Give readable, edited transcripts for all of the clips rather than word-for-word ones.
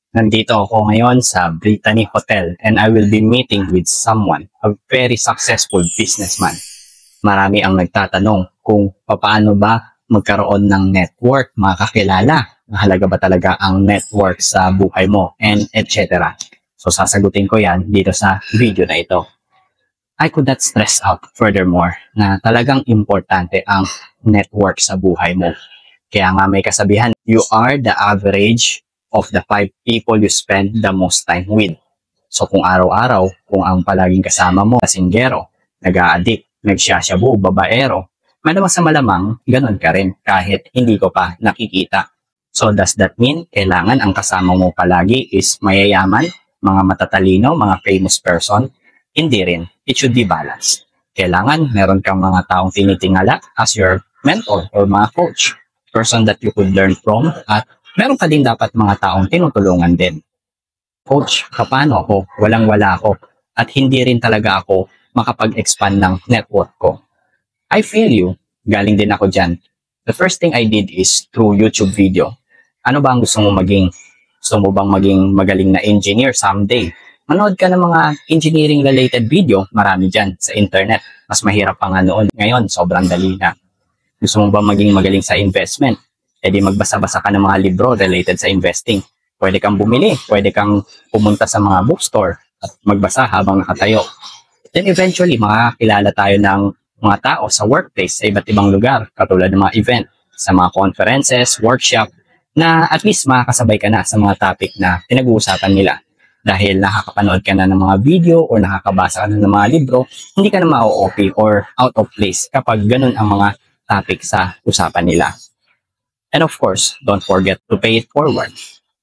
Nandito ako ngayon sa Brittany Hotel and I will be meeting with someone, a very successful businessman. Marami ang nagtatanong kung paano ba magkaroon ng network, makakilala. Mahalaga ba talaga ang network sa buhay mo, and etc. So sasagutin ko yan dito sa video na ito. I could not stress out furthermore na talagang importante ang network sa buhay mo. Kaya nga may kasabihan, you are the average of the 5 people you spend the most time with. So kung araw-araw, kung ang palaging kasama mo, kasinggero, nag-a-addict, nagsasyabu, babaero, malamang sa malamang, ganun ka rin kahit hindi ko pa nakikita. So does that mean kailangan ang kasama mo palagi is mayayaman, mga matatalino, mga famous person? Hindi rin. It should be balanced. Kailangan meron kang mga taong tinitingala as your mentor or mga coach, person that you could learn from, at meron ka din dapat mga taong tinutulungan din. Coach, paano ako? Walang-wala ako. At hindi rin talaga ako makapag-expand ng network ko. I feel you. Galing din ako dyan. The first thing I did is through YouTube video. Ano ba ang gusto mo maging? Gusto mo bang maging magaling na engineer someday? Manood ka ng mga engineering-related video. Marami dyan sa internet. Mas mahirap pa nga noon. Ngayon, sobrang dali na. Gusto mo ba maging magaling sa investment? E di magbasa-basa ka ng mga libro related sa investing. Pwede kang bumili, pwede kang pumunta sa mga bookstore at magbasa habang nakatayo. Then eventually, makakilala tayo ng mga tao sa workplace sa iba't ibang lugar, katulad ng mga event, sa mga conferences, workshop, na at least makakasabay ka na sa mga topic na pinag-uusapan nila. Dahil nakakapanood ka na ng mga video o nakakabasa ka na ng mga libro, hindi ka na ma-OP or out of place kapag ganun ang mga topic sa usapan nila. And of course, don't forget to pay it forward.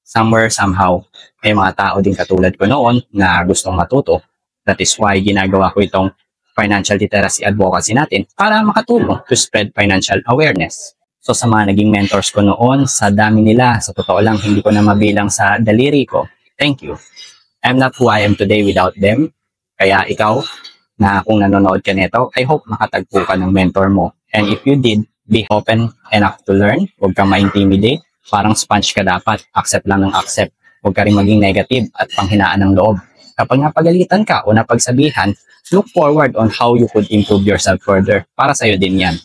Somewhere, somehow, may mga tao din katulad ko noon na gustong matuto. That is why ginagawa ko itong financial literacy advocacy natin para makatulong to spread financial awareness. So sa mga naging mentors ko noon, sa dami nila, sa totoo lang, hindi ko na mabilang sa daliri ko. Thank you. I'm not who I am today without them. Kaya ikaw, na kung nanonood ka nito, I hope makatagpo ka ng mentor mo. And if you did, be open enough to learn. Huwag kang ma-intimidate. Parang sponge ka dapat. Accept lang ng accept. Huwag ka rin maging negative at panghinaan ng loob. Kapag napagalitan ka o napagsabihan, look forward on how you could improve yourself further. Para sa'yo din yan.